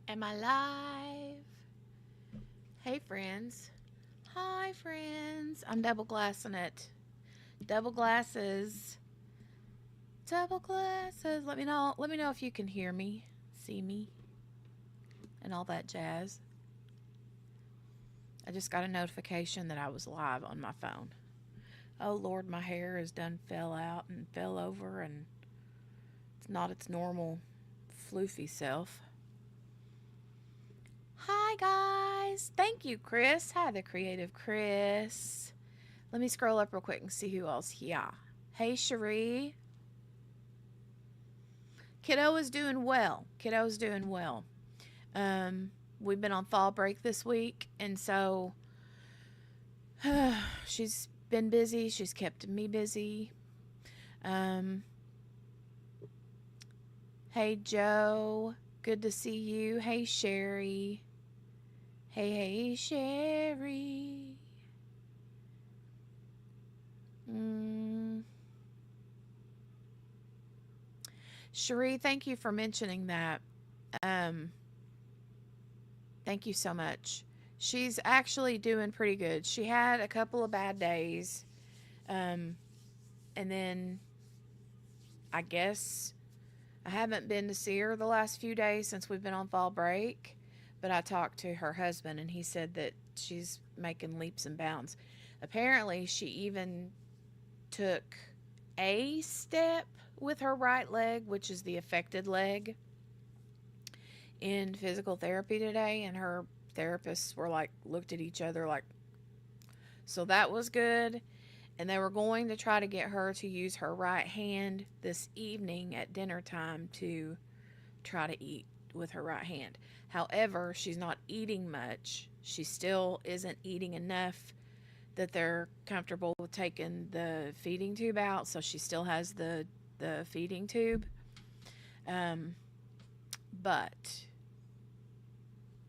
Am I live? Hey, friends. Hi, friends. I'm double glassing it. Double glasses. Double glasses. Let me know. Let me know if you can hear me, see me, and all that jazz. I just got a notification that I was live on my phone. Oh Lord, my hair is done fell out and fell over, and it's not its normal floofy self. Hi, guys. Thank you, Chris. Hi, the creative Chris. Let me scroll up real quick and see who else here. Hey, Cherie. Kiddo is doing well. Kiddo's doing well. Um, we've been on fall break this week, and so she's been busy. She's kept me busy. Um, hey, Joe. Good to see you. Hey, Sherry. Hey, Sherry. Mm. Cherie, thank you for mentioning that. Um, Thank you so much. She's actually doing pretty good. She had a couple of bad days. Um, and then I guess I haven't been to see her the last few days since we've been on fall break. But I talked to her husband and he said that she's making leaps and bounds. Apparently, she even took a step with her right leg, which is the affected leg, in physical therapy today. And her therapists were like, looked at each other like, so that was good. And they were going to try to get her to use her right hand this evening at dinner time to try to eat with her right hand. However, she's not eating much. She still isn't eating enough that they're comfortable with taking the feeding tube out, so she still has the feeding tube. Um, but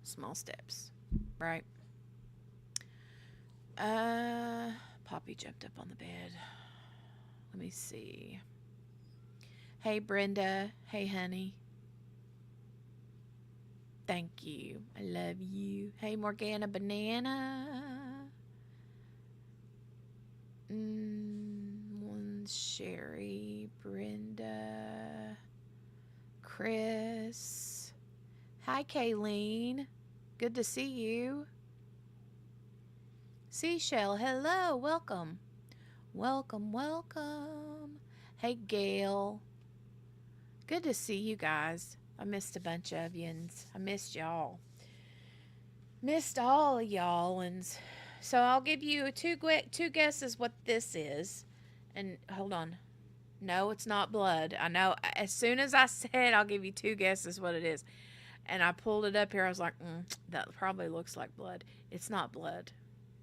small steps, right? Uh, Poppy jumped up on the bed. Let me see. Hey, Brenda. Hey, honey. Thank you. I love you. Hey, Morgana Banana. Sherry, Brenda, Chris. Hi, Kayleen. Good to see you. Seashell, hello. Welcome. Welcome, welcome. Hey, Gail. Good to see you guys. I missed a bunch of yins. I missed y'all. Missed all of y'all. And so I'll give you two guesses what this is. And hold on. No, it's not blood. I know. As soon as I said I'll give you two guesses what it is, and I pulled it up here, I was like, that probably looks like blood. It's not blood.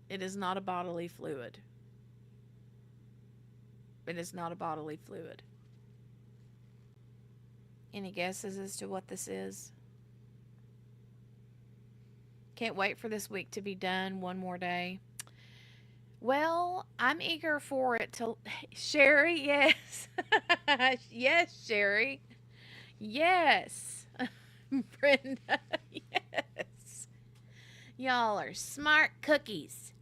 It is not a bodily fluid. It is not a bodily fluid. Any guesses as to what this is? Can't wait for this week to be done. One more day. Well, I'm eager for it to. Sherry, yes. Yes, Sherry. Yes. Brenda, yes. Y'all are smart cookies.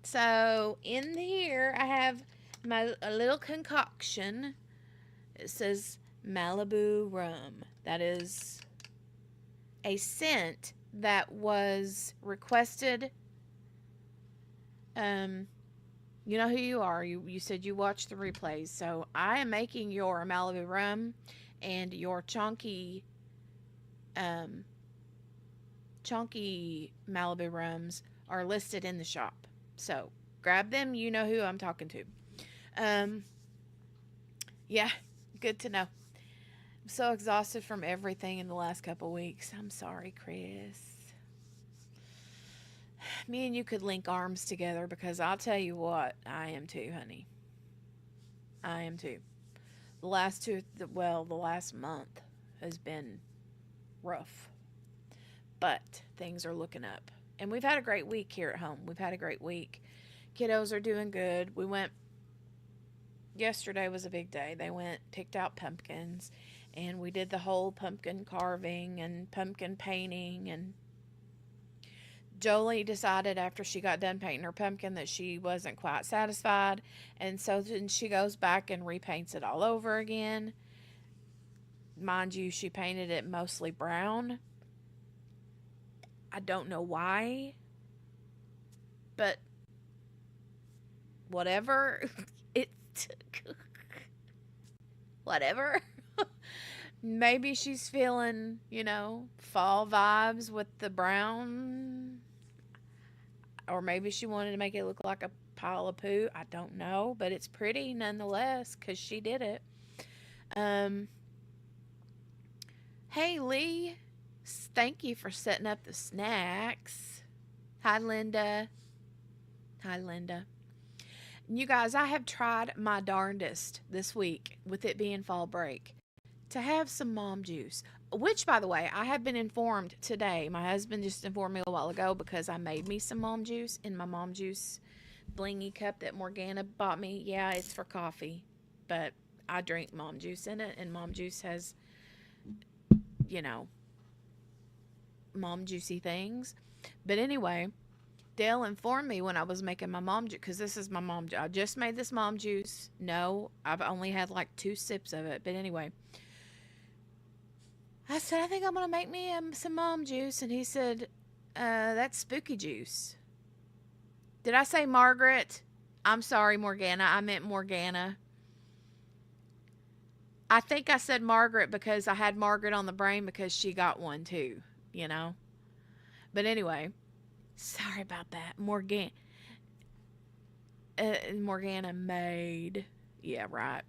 So, in here, I have a little concoction. It says Malibu rum. That is a scent that was requested. Um, you know who you are. You said you watched the replays. So I am making your Malibu rum and your um, chunky Malibu rums are listed in the shop. So grab them. You know who I'm talking to. Um, yeah, good to know. I'm so exhausted from everything in the last couple weeks. I'm sorry, Chris. Me and you could link arms together because I'll tell you what, I am too, honey. I am too. The last the last month has been rough, but things are looking up. And we've had a great week here at home. We've had a great week. Kiddos are doing good. Yesterday was a big day. They went, picked out pumpkins, and we did the whole pumpkin carving and pumpkin painting. And Jolie decided after she got done painting her pumpkin that she wasn't quite satisfied, and so then she goes back and repaints it all over again. Mind you, she painted it mostly brown. I don't know why, but whatever. It whatever. Maybe she's feeling, fall vibes with the brown, or maybe she wanted to make it look like a pile of poo. I don't know, but it's pretty nonetheless because she did it. Um, hey Lee, thank you for setting up the snacks. Hi Linda. Hi Linda. You guys, I have tried my darndest this week, with it being fall break, to have some mom juice. Which, by the way, I have been informed today. My husband just informed me a while ago because I made me some mom juice in my mom juice blingy cup that Morgana bought me. Yeah, it's for coffee, but I drink mom juice in it, and mom juice has, you know, mom juicy things. But anyway, Dale informed me when I was making my mom juice, because this is my mom juice. I just made this mom juice. No, I've only had like 2 sips of it. But anyway, I said, I think I'm going to make me some mom juice. And he said, that's spooky juice. Did I say Margaret? I'm sorry, Morgana. I meant Morgana. I think I said Margaret because I had Margaret on the brain because she got one too, you know? But anyway, sorry about that. Morgana made. Yeah, right.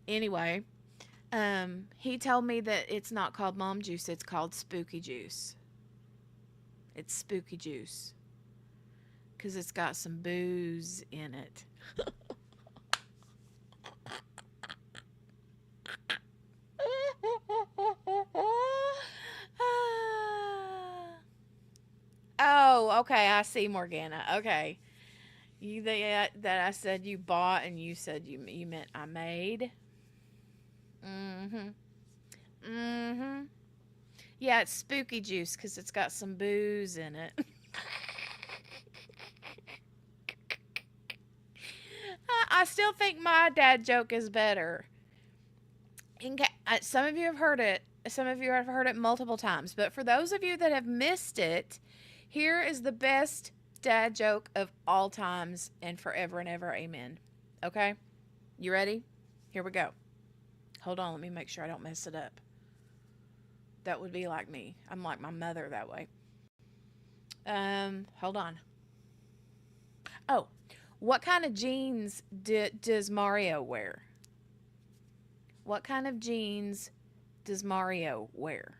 Anyway, he told me that it's not called mom juice, it's called spooky juice. It's spooky juice because it's got some booze in it. Oh, okay. I see, Morgana. Okay, that I said you bought, and you said you meant I made. Mm-hmm. Mm-hmm. Yeah, it's spooky juice because it's got some booze in it. I still think my dad joke is better. Some of you have heard it. Some of you have heard it multiple times. But for those of you that have missed it, here is the best dad joke of all times and forever and ever. Amen. Okay? You ready? Here we go. Hold on. Let me make sure I don't mess it up. That would be like me. I'm like my mother that way. Hold on. Oh, what kind of jeans does Mario wear? What kind of jeans does Mario wear?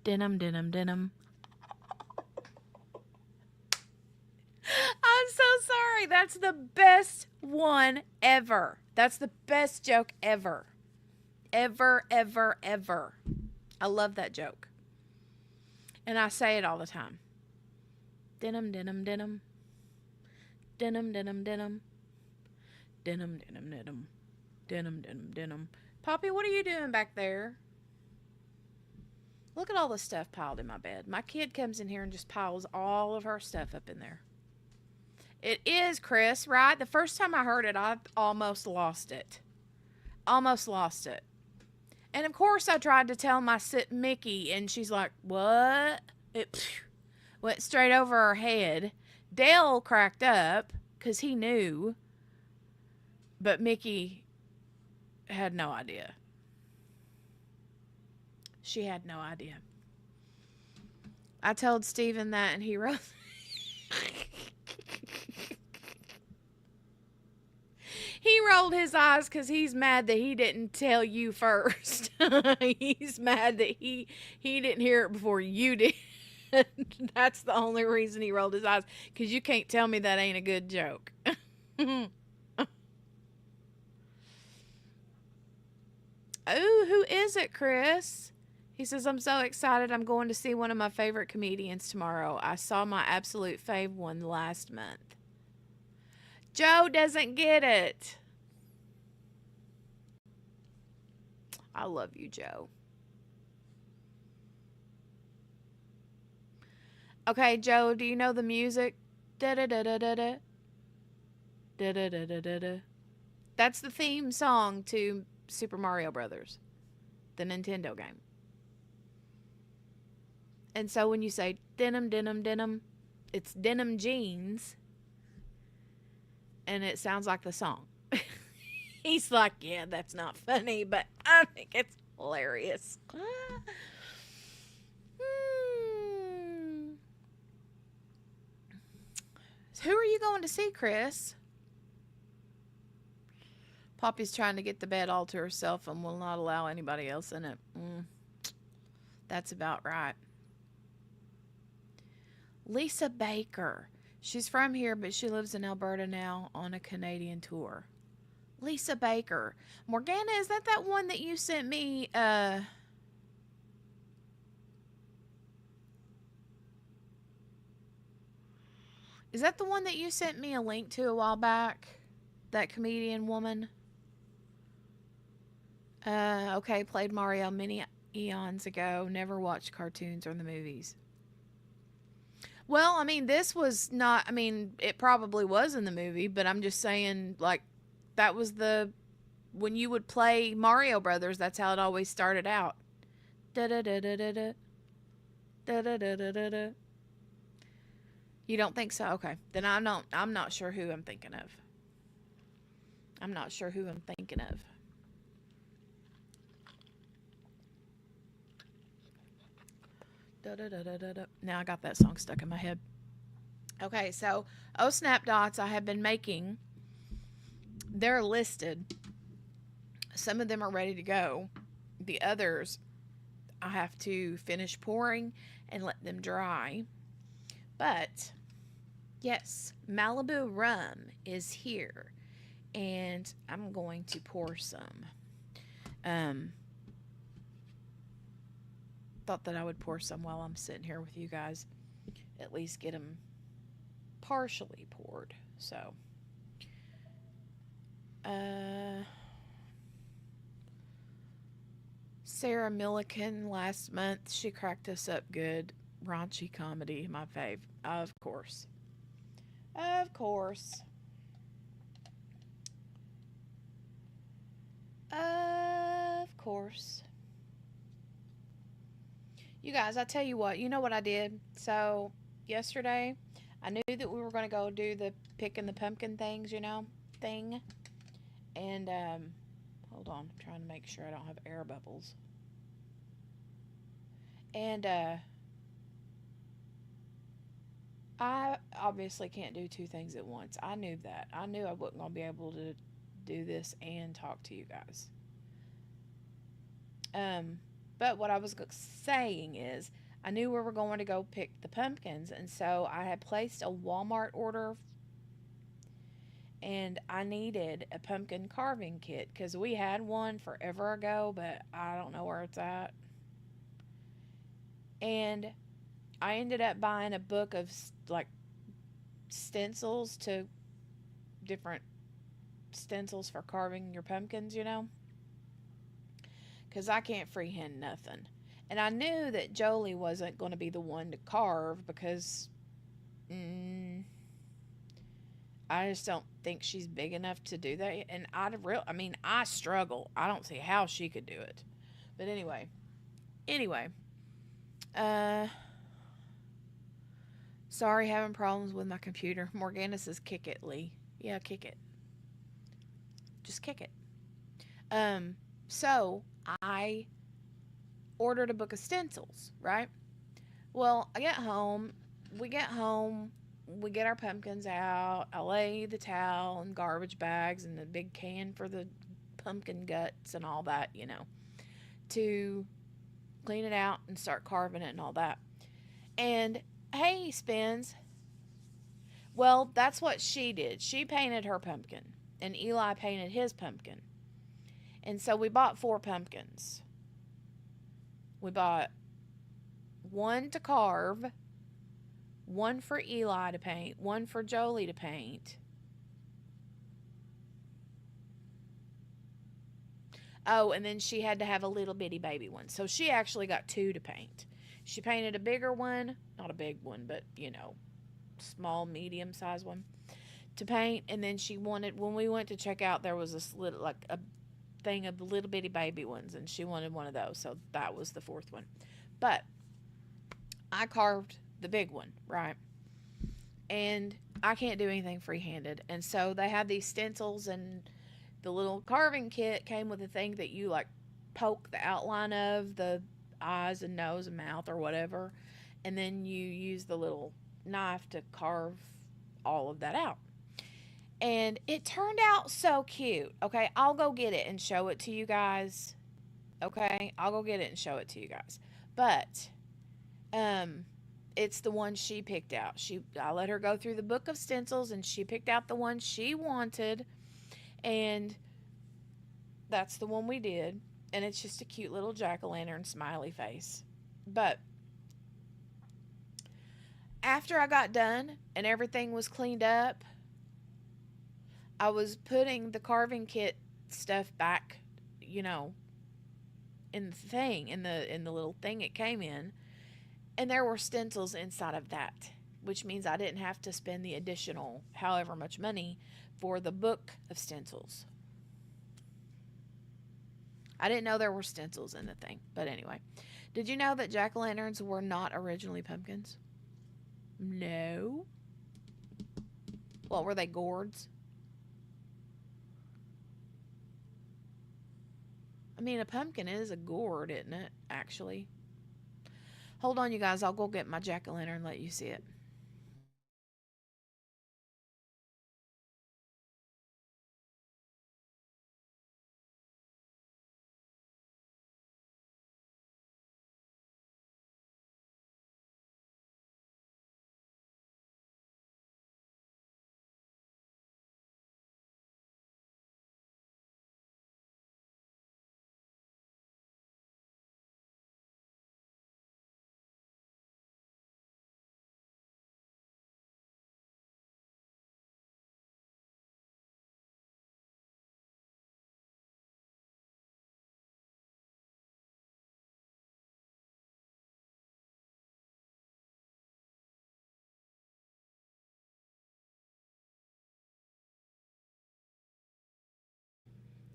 Denim, denim, denim. I'm so sorry. That's the best one ever. That's the best joke ever. Ever, ever, ever. I love that joke. And I say it all the time. Denim, denim, denim. Denim, denim, denim. Denim, denim, denim. Denim, denim, denim. Poppy, what are you doing back there? Look at all the stuff piled in my bed. My kid comes in here and just piles all of her stuff up in there. It is, Chris, right? The first time I heard it, I almost lost it. Almost lost it. And of course, I tried to tell my Mickey, and she's like, what? It went straight over her head. Dale cracked up because he knew. But Mickey had no idea. She had no idea. I told Steven that, and he wrote... He rolled his eyes because he's mad that he didn't tell you first. He's mad that he didn't hear it before you did. That's the only reason he rolled his eyes, because you can't tell me that ain't a good joke. Oh, who is it, Chris? He says, I'm so excited. I'm going to see one of my favorite comedians tomorrow. I saw my absolute fave one last month. Joe doesn't get it. I love you, Joe. Okay, Joe, do you know the music? Da da da da da da da da da da da da. That's the theme song to Super Mario Brothers, the Nintendo game. And so when you say denim, denim, denim, it's denim jeans, and it sounds like the song. He's like, yeah, that's not funny, but I think it's hilarious. Hmm. Who are you going to see, Chris? Poppy's trying to get the bed all to herself and will not allow anybody else in it. That's about right. Lisa Baker. She's from here, but she lives in Alberta now on a Canadian tour. Lisa Baker. Morgana, is that one that you sent me? Is that the one that you sent me a link to a while back? That comedian woman? Okay, played Mario many eons ago. Never watched cartoons or the movies. Well, I mean, this was not, I mean, it probably was in the movie, but I'm just saying, like, that was when you would play Mario Brothers, that's how it always started out. Da da da da da da. Da da da da da da. You don't think so? Okay. Then I'm not sure who I'm thinking of. I'm not sure who I'm thinking of. Da da da da da da. Now I got that song stuck in my head. Okay, so Snap Dots I have been making. They're listed. Some of them are ready to go. The others I have to finish pouring and let them dry. But yes, Malibu rum is here, and I'm going to pour some. Thought that I would pour some while I'm sitting here with you guys. At least get them partially poured. So, Sarah Milliken last month, she cracked us up good. Raunchy comedy, my fave. Of course. Of course. Of course. You guys, I tell you what, you know what I did? So, yesterday, I knew that we were going to go do the picking the pumpkin things, thing. And, hold on, I'm trying to make sure I don't have air bubbles. And, I obviously can't do two things at once. I knew that. I knew I wasn't going to be able to do this and talk to you guys. But what I was saying is, I knew we were going to go pick the pumpkins, and so I had placed a Walmart order, and I needed a pumpkin carving kit because we had one forever ago, but I don't know where it's at. And I ended up buying a book of like stencils to different stencils for carving your pumpkins, because I can't freehand nothing. And I knew that Jolie wasn't going to be the one to carve because I just don't think she's big enough to do that. And I struggle. I don't see how she could do it. But anyway, uh, sorry, having problems with my computer. Morgana says, "Kick it, Lee." Yeah, kick it. Just kick it. So I ordered a book of stencils, right? Well, we get home, we get our pumpkins out. I lay the towel and garbage bags and the big can for the pumpkin guts and all that, to clean it out and start carving it and all that. And hey, Spins, well, that's what she did. She painted her pumpkin, and Eli painted his pumpkin. And so we bought 4 pumpkins. We bought one to carve, one for Eli to paint, one for Jolie to paint. Oh, and then she had to have a little bitty baby one. So she actually got two to paint. She painted a bigger one, not a big one, but small, medium size one to paint. And then she wanted, when we went to check out, there was this little, like a thing of little bitty baby ones, and she wanted one of those. So that was the fourth one. But I carved the big one, right? And I can't do anything freehanded. And so they had these stencils, and the little carving kit came with a thing that you like poke the outline of the eyes and nose and mouth or whatever, and then you use the little knife to carve all of that out. And it turned out so cute. Okay, I'll go get it and show it to you guys. Okay, I'll go get it and show it to you guys. But um it's the one she picked out. I let her go through the book of stencils, and she picked out the one she wanted, and that's the one we did. And it's just a cute little jack-o'-lantern smiley face. But after I got done and everything was cleaned up, I was putting the carving kit stuff back, you know, in the thing, in the little thing it came in, and there were stencils inside of that, which means I didn't have to spend the additional however much money for the book of stencils. I didn't know there were stencils in the thing. But anyway, did you know that jack-o'-lanterns were not originally pumpkins? No. What were they, gourds? I mean, a pumpkin is a gourd, isn't it, actually? Hold on, you guys. I'll go get my jack-o'-lantern and let you see it.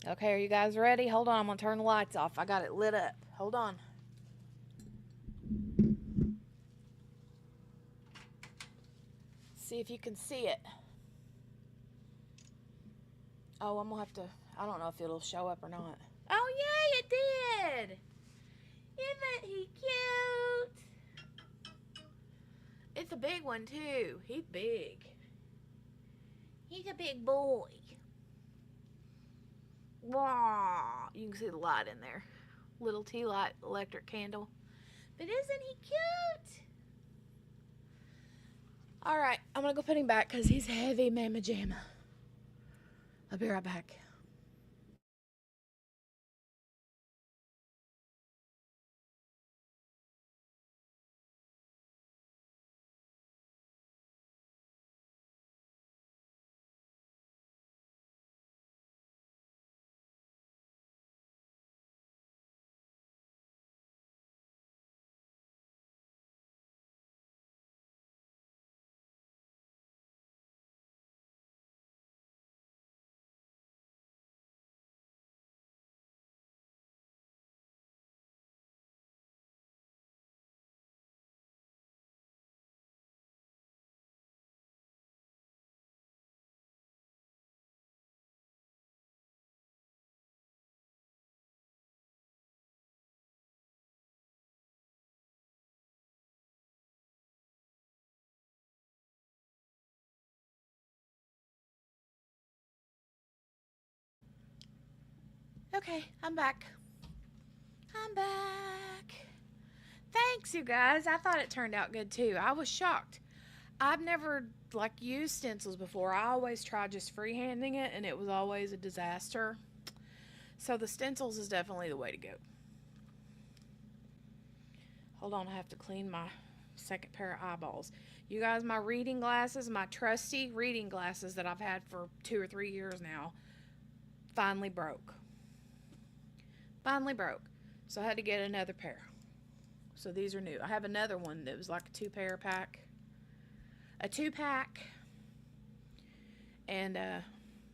Okay, are you guys ready? Hold on, I'm going to turn the lights off. I got it lit up. Hold on. See if you can see it. Oh, I'm going to have to, I don't know if it'll show up or not. Oh, yay, it did! Isn't he cute? It's a big one, too. He's big. He's a big boy. Wow. You can see the light in there. Little tea light electric candle. But isn't he cute? Alright, I'm going to go put him back because he's heavy mamma jamma. I'll be right back. Okay, I'm back. I'm back. Thanks, you guys. I thought it turned out good too. I was shocked. I've never used stencils before. I always try just freehanding it, and it was always a disaster. So the stencils is definitely the way to go. Hold on, I have to clean my second pair of eyeballs. You guys, my reading glasses, my trusty reading glasses that I've had for 2 or 3 years now, finally broke. Finally broke. So I had to get another pair. So these are new. I have another one that was like a two-pair pack. A two-pack. And,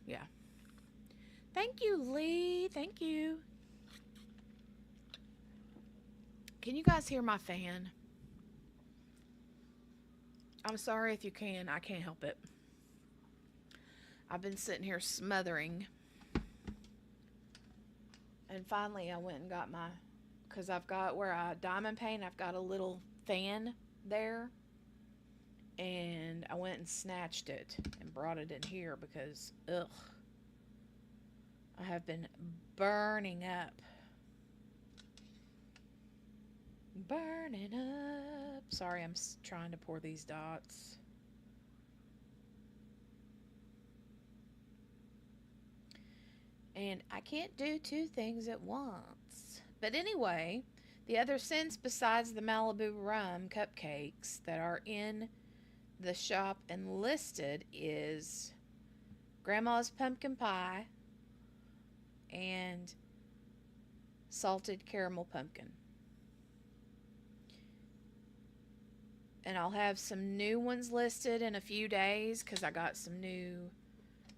yeah. Thank you, Lee. Thank you. Can you guys hear my fan? I'm sorry if you can. I can't help it. I've been sitting here smothering. And finally I went and got my, because I've got where I diamond paint, I've got a little fan there. And I went and snatched it and brought it in here because, ugh, I have been burning up. Burning up. Sorry, I'm trying to pour these dots. And I can't do two things at once. But anyway, the other scents besides the Malibu rum cupcakes that are in the shop and listed is Grandma's pumpkin pie and salted caramel pumpkin. And I'll have some new ones listed in a few days because I got some new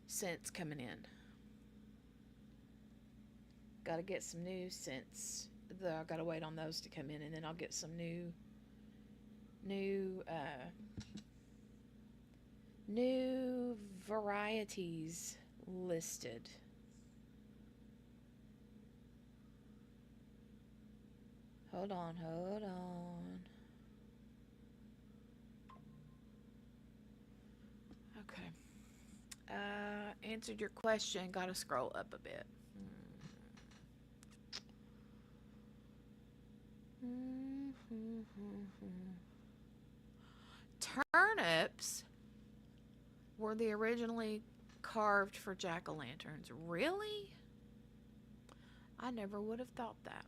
scents coming in. Got to get some new scents. I got to wait on those to come in, and then I'll get some new varieties listed. Hold on. Okay. Answered your question. Got to scroll up a bit. Turnips were the originally carved for jack-o'-lanterns. Really? I never would have thought that.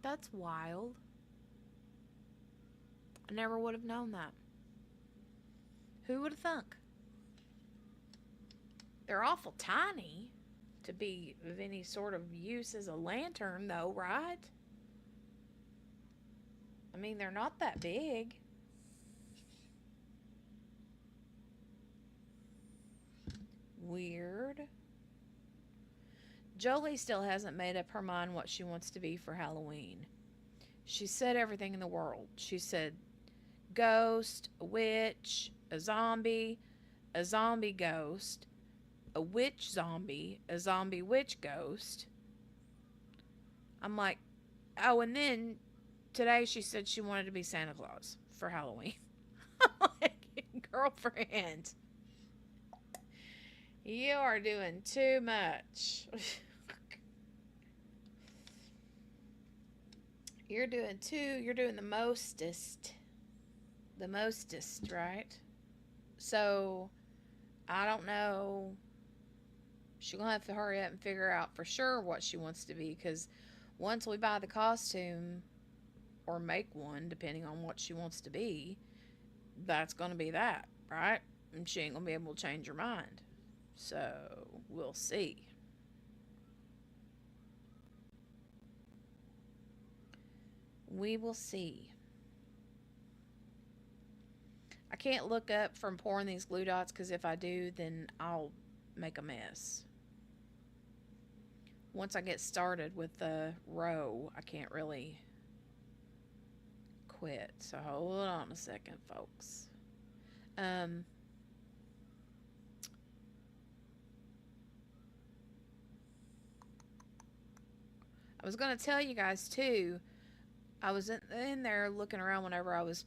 That's wild. I never would have known that. Who would have thunk? They're awful tiny to be of any sort of use as a lantern, though, right? I mean, they're not that big. Weird. Jolie still hasn't made up her mind what she wants to be for Halloween. She said everything in the world. She said ghost, a witch, a zombie ghost, a witch zombie, a zombie witch ghost. I'm like, oh, and then today she said she wanted to be Santa Claus for Halloween. I'm like, girlfriend, you are doing too much. You're doing the mostest. The mostest, right? So, I don't know. She's going to have to hurry up and figure out for sure what she wants to be, because once we buy the costume, or make one, depending on what she wants to be, that's going to be that, right? And she ain't going to be able to change her mind. So, we'll see. We will see. I can't look up from pouring these glue dots because if I do, then I'll make a mess. Once I get started with the row, I can't really quit. So hold on a second, folks. I was going to tell you guys too, I was in there looking around whenever I was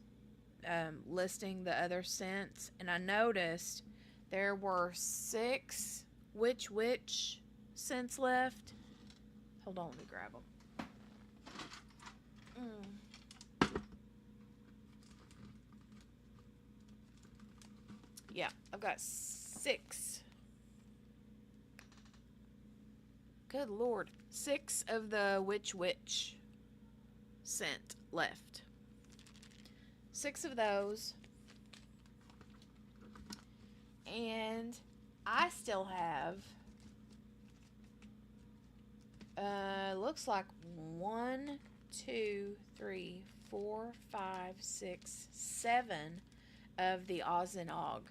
listing the other scents, and I noticed there were 6 witch scents left. Hold on, let me grab them. Yeah, I've got 6. Good Lord. 6 of the witch scent left. 6 of those. And I still have, looks like 1, 2, 3, 4, 5, 6, 7 of the Oz and Og.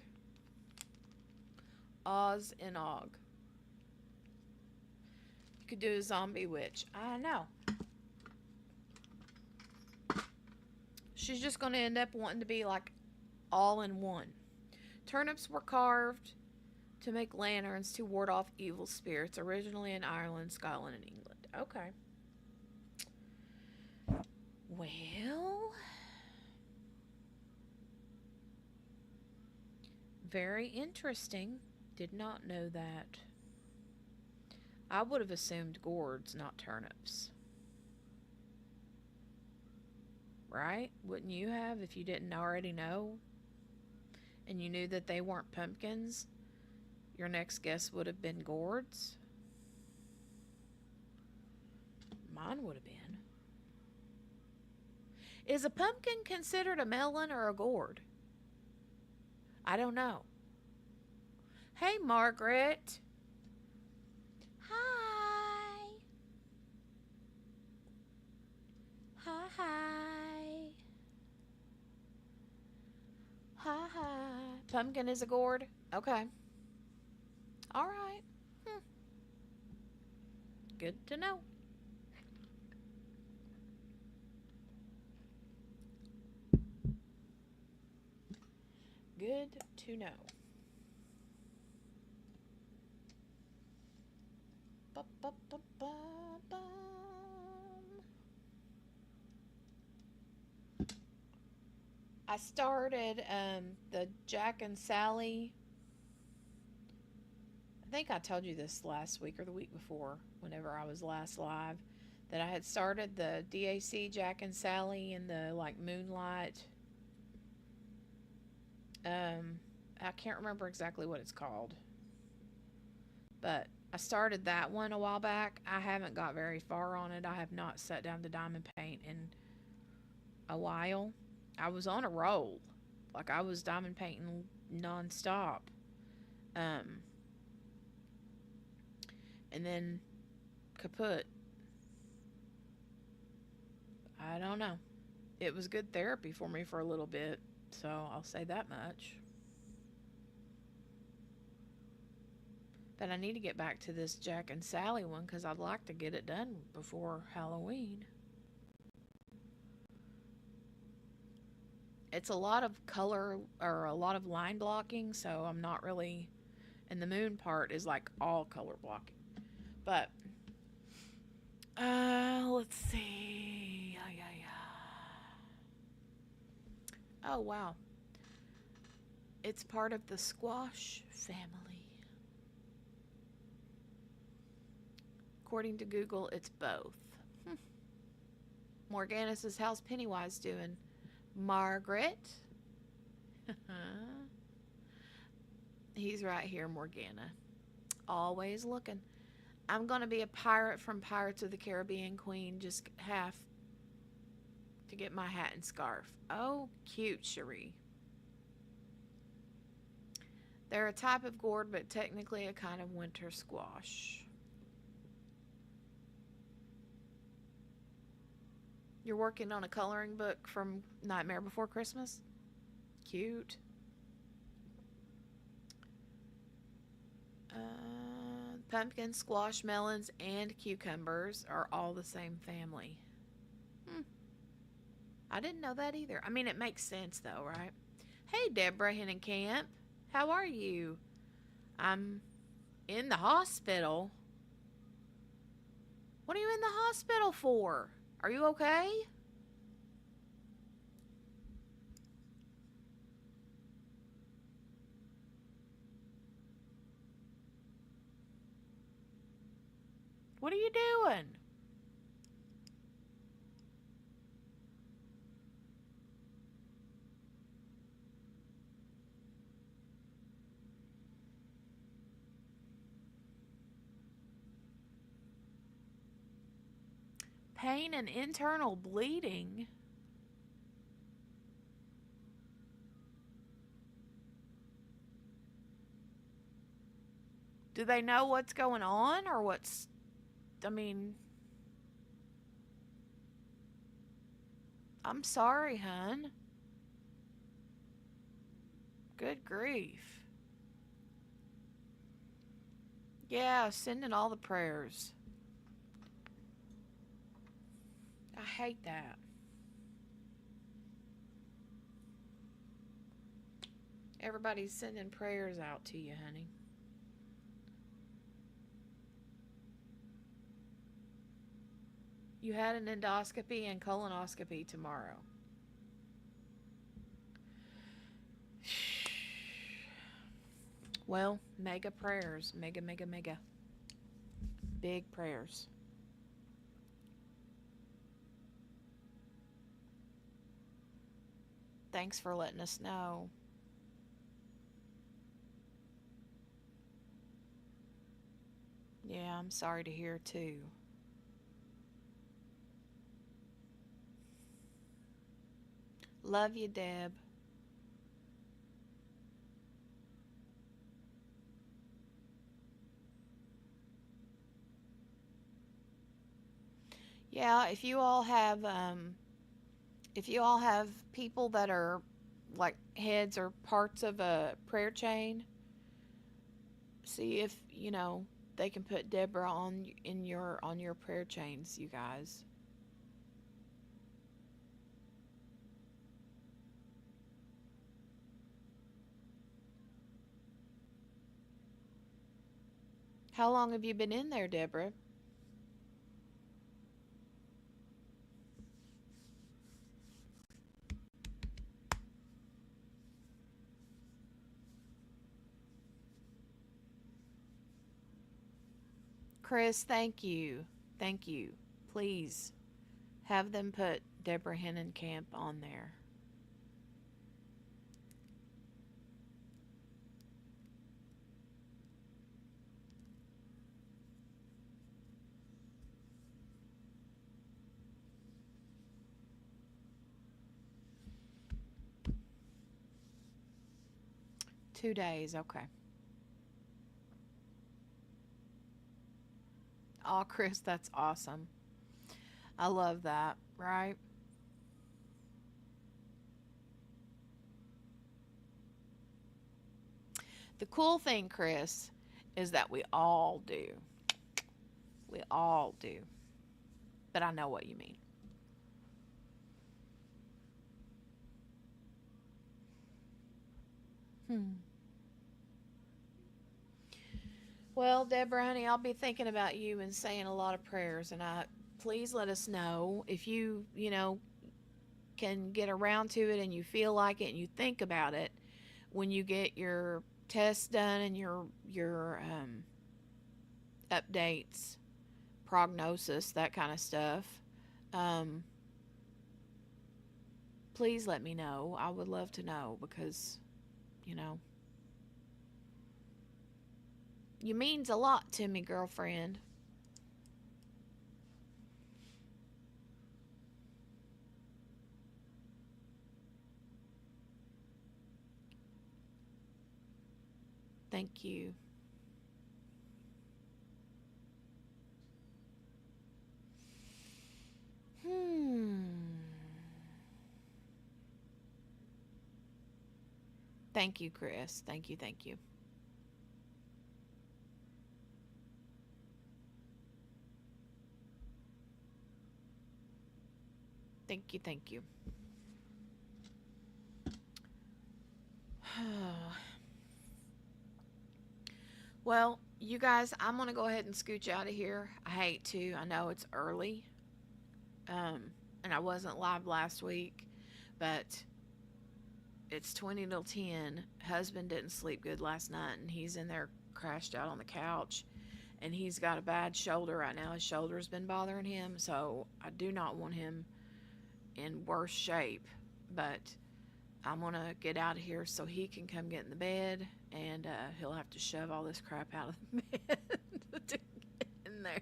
Oz and Og. You could do a zombie witch. I know. She's just going to end up wanting to be like all in one. Turnips were carved to make lanterns to ward off evil spirits, originally in Ireland, Scotland, and England. Okay. Well, very interesting. Did not know that. I would have assumed gourds, not turnips. Right? Wouldn't you have if you didn't already know? And you knew that they weren't pumpkins? Your next guess would have been gourds. Mine would have been. Is a pumpkin considered a melon or a gourd? I don't know. Hey, Margaret. Hi. Hi. Hi. Pumpkin is a gourd? Okay. All right. Good to know. Good to know. Ba-ba-ba-ba-bum. I started the Jack and Sally. I think I told you this last week or the week before, whenever I was last live, that I had started the DAC Jack and Sally and the like Moonlight. I can't remember exactly what it's called, but I started that one a while back. I haven't got very far on it. I have not sat down to diamond paint in a while. I was on a roll. Like, I was diamond painting nonstop. And then kaput. I don't know. It was good therapy for me for a little bit, so I'll say that much. But I need to get back to this Jack and Sally one because I'd like to get it done before Halloween. It's a lot of color or a lot of line blocking, so I'm not really. And the moon part is like all color blocking. But let's see. Oh wow. It's part of the squash family. According to Google, it's both. Morgana says, how's Pennywise doing? Margaret? He's right here, Morgana. Always looking. I'm going to be a pirate from Pirates of the Caribbean Queen. Just have to get my hat and scarf. Oh, cute, Cherie. They're a type of gourd, but technically a kind of winter squash. You're working on a coloring book from Nightmare Before Christmas? Cute. Pumpkin, squash, melons, and cucumbers are all the same family. I didn't know that either. I mean, it makes sense though, right? Hey, Deborah Hennenkamp. How are you? I'm in the hospital. What are you in the hospital for? Are you okay? What are you doing? Pain and internal bleeding. Do they know what's going on or what's, I mean, I'm sorry, hun. Good grief. Yeah, sending all the prayers. I hate that. Everybody's sending prayers out to you, honey. You had an endoscopy and colonoscopy tomorrow. Well, mega prayers. Mega, mega, mega. Big prayers. Thanks for letting us know. Yeah, I'm sorry to hear too. Love you, Deb. Yeah, if you all have people that are like heads or parts of a prayer chain, see if, they can put Deborah on your prayer chains, you guys. How long have you been in there, Deborah? Chris, thank you. Thank you. Please have them put Deborah Hennenkamp on there. 2 days, okay. Oh, Chris, that's awesome. I love that, right? The cool thing, Chris, is that we all do. We all do. But I know what you mean. Hmm. Well, Deborah, honey, I'll be thinking about you and saying a lot of prayers. And please let us know if you can get around to it and you feel like it and you think about it when you get your tests done and your updates, prognosis, that kind of stuff. Um, please let me know. I would love to know because you know you means a lot to me, girlfriend. Thank you. Hmm. Thank you, Chris. Thank you. Thank you. Thank you. Thank you. Well, you guys, I'm gonna go ahead and scooch out of here. I hate to. I know it's early, and I wasn't live last week, but it's 20 till 10. Husband didn't sleep good last night, and he's in there crashed out on the couch, and he's got a bad shoulder right now. His shoulder's been bothering him, so I do not want him in worse shape. But I'm gonna get out of here so he can come get in the bed, and he'll have to shove all this crap out of the bed to get in there.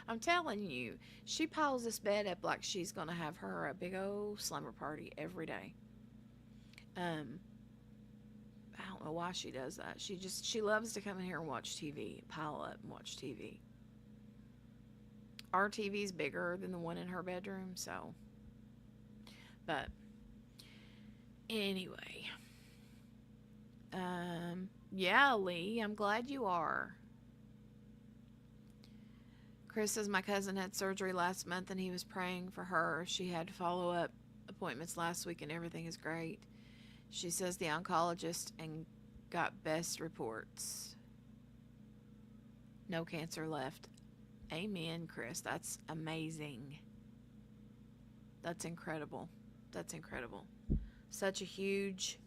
I'm telling you, she piles this bed up like she's gonna have her a big old slumber party every day. Um, I don't know why she does that. She loves to come in here and watch TV, pile up and watch TV. Our TV's bigger than the one in her bedroom, so. But anyway, yeah, Lee, I'm glad you are. Chris says my cousin had surgery last month and he was praying for her. She had follow up appointments last week and everything is great. She says the oncologist and got best reports. No cancer left. Amen, Chris. That's amazing. That's incredible. That's incredible. Such a huge,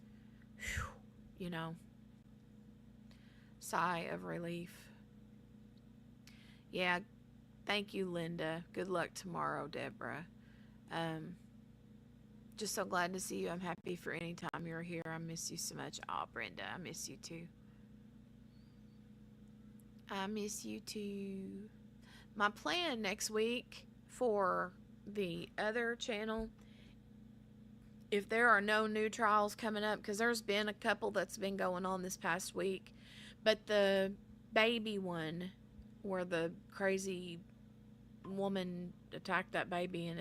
you know, sigh of relief. Yeah, thank you, Linda. Good luck tomorrow, Deborah. Just so glad to see you. I'm happy for any time you're here. I miss you so much. Oh, Brenda, I miss you too. I miss you too. My plan next week for the other channel, if there are no new trials coming up, because there's been a couple that's been going on this past week, but the baby one where the crazy woman attacked that baby and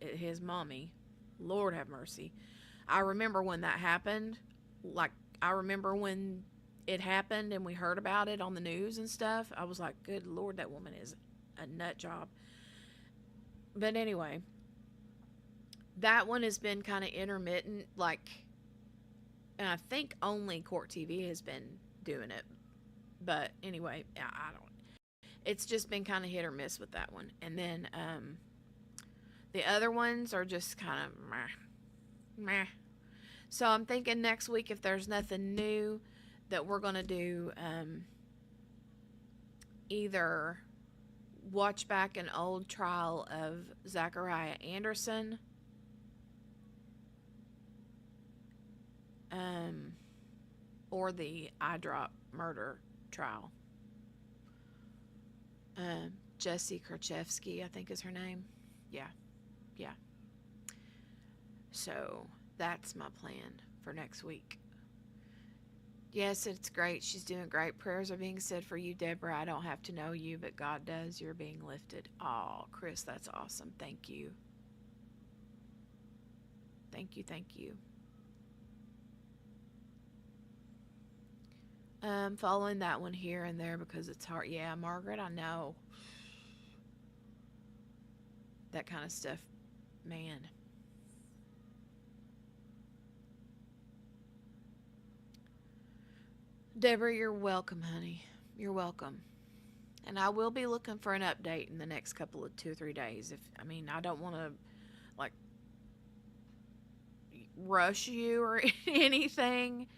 his mommy, Lord have mercy. I remember when that happened. Like, I remember when it happened and we heard about it on the news and stuff. I was like, good Lord, that woman is a nut job. But anyway, that one has been kind of intermittent, like, and I think only Court TV has been doing it. But anyway, I don't. It's just been kind of hit or miss with that one. And then the other ones are just kind of meh. So I'm thinking next week, if there's nothing new, that we're going to do either watch back an old trial of Zachariah Anderson, or the eye drop murder trial. Jesse Kerchevsky, I think is her name. Yeah. So that's my plan for next week. Yes, it's great. She's doing great. Prayers are being said for you, Deborah. I don't have to know you, but God does. You're being lifted. Oh, Chris, that's awesome. Thank you. Thank you. Following that one here and there because it's hard. Yeah, Margaret, I know. That kind of stuff, man. Deborah, you're welcome, honey. You're welcome. And I will be looking for an update in the next couple of 2 or 3 days. I don't want to, like, rush you or anything,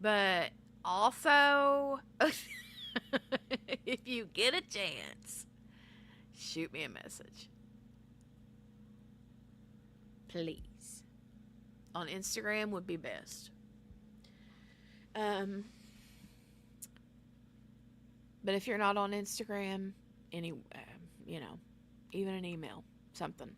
but also, if you get a chance, shoot me a message. Please. On Instagram would be best. But if you're not on Instagram, even an email, something.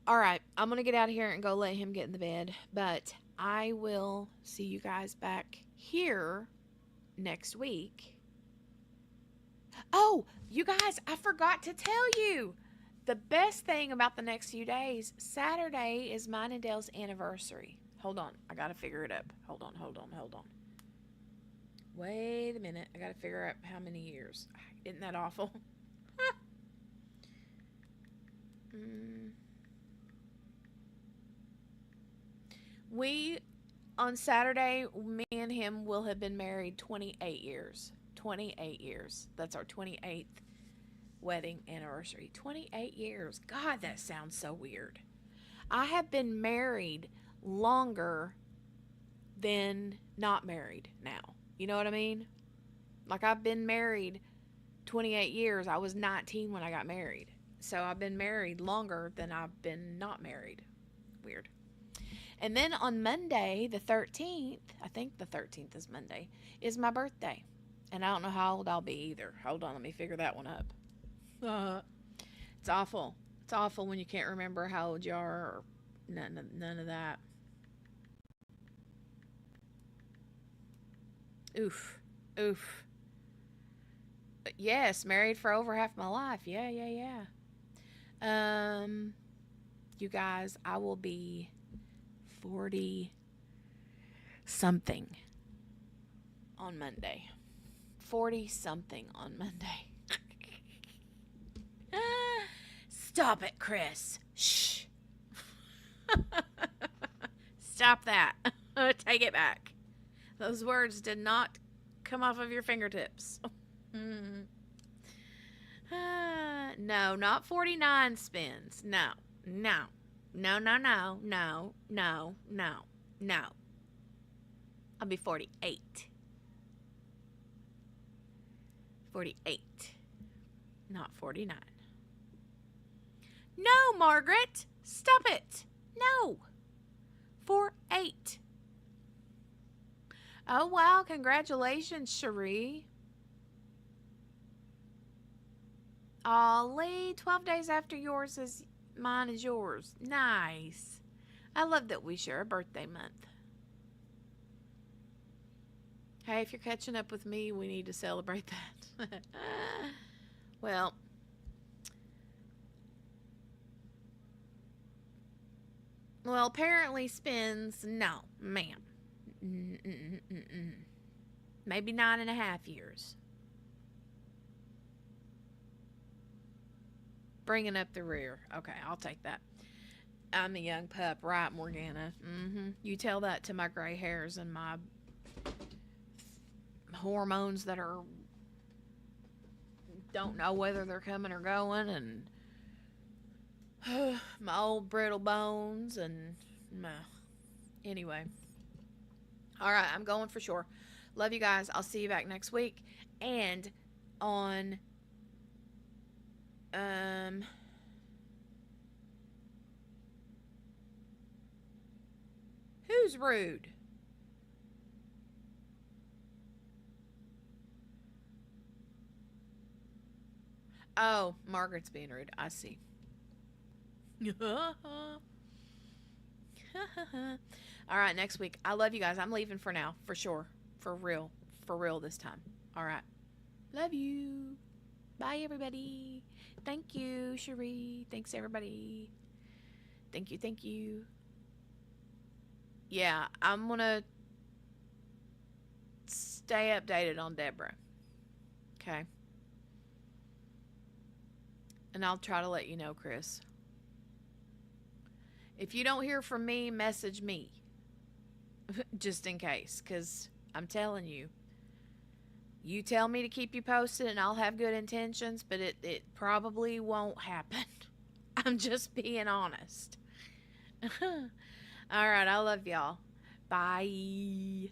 All right, I'm going to get out of here and go let him get in the bed. But I will see you guys back here next week. Oh, you guys, I forgot to tell you. The best thing about the next few days, Saturday is mine and Dale's anniversary. Hold on, I got to figure it up. Hold on. Wait a minute, I got to figure out how many years. Isn't that awful? On Saturday, me and him will have been married 28 years. 28 years. That's our 28th wedding anniversary. 28 years. God, that sounds so weird. I have been married longer than not married now. You know what I mean? Like, I've been married 28 years. I was 19 when I got married. So I've been married longer than I've been not married. Weird. And then on Monday, the 13th, I think the 13th is Monday, is my birthday. And I don't know how old I'll be either. Hold on, let me figure that one up. It's awful. It's awful when you can't remember how old you are or none of that. Oof. Oof. But yes, married for over half my life. Yeah, yeah, yeah. You guys, I will be 40 something on Monday. 40 something on Monday. Stop it, Chris. Shh. Stop that. Take it back. Those words did not come off of your fingertips. No, not 49 spins. No, no, no, no, no, no, no, no, no. I'll be 48. 48, not 49. No, Margaret. Stop it. No. 48. Oh, wow. Congratulations, Cherie. Ollie, 12 days after yours is mine is yours. Nice. I love that we share a birthday month. Hey, if you're catching up with me, we need to celebrate that. Well, apparently spins, no, ma'am. Mm-mm-mm-mm. Maybe 9.5 years. Bringing up the rear. Okay, I'll take that. I'm a young pup, right, Morgana? You tell that to my gray hairs and my hormones that are don't know whether they're coming or going, and my old brittle bones, and anyway. All right, I'm going for sure. Love you guys. I'll see you back next week, and on um who's rude? Oh, Margaret's being rude. I see. All right, next week. I love you guys. I'm leaving for now, for sure. For real. For real this time. All right. Love you. Bye, everybody. Thank you, Cherie. Thanks, everybody. Thank you. Thank you. Yeah, I'm going to stay updated on Deborah. Okay. And I'll try to let you know, Chris. If you don't hear from me, message me. Just in case. Because I'm telling you, you tell me to keep you posted and I'll have good intentions, but it probably won't happen. I'm just being honest. All right, I love y'all. Bye.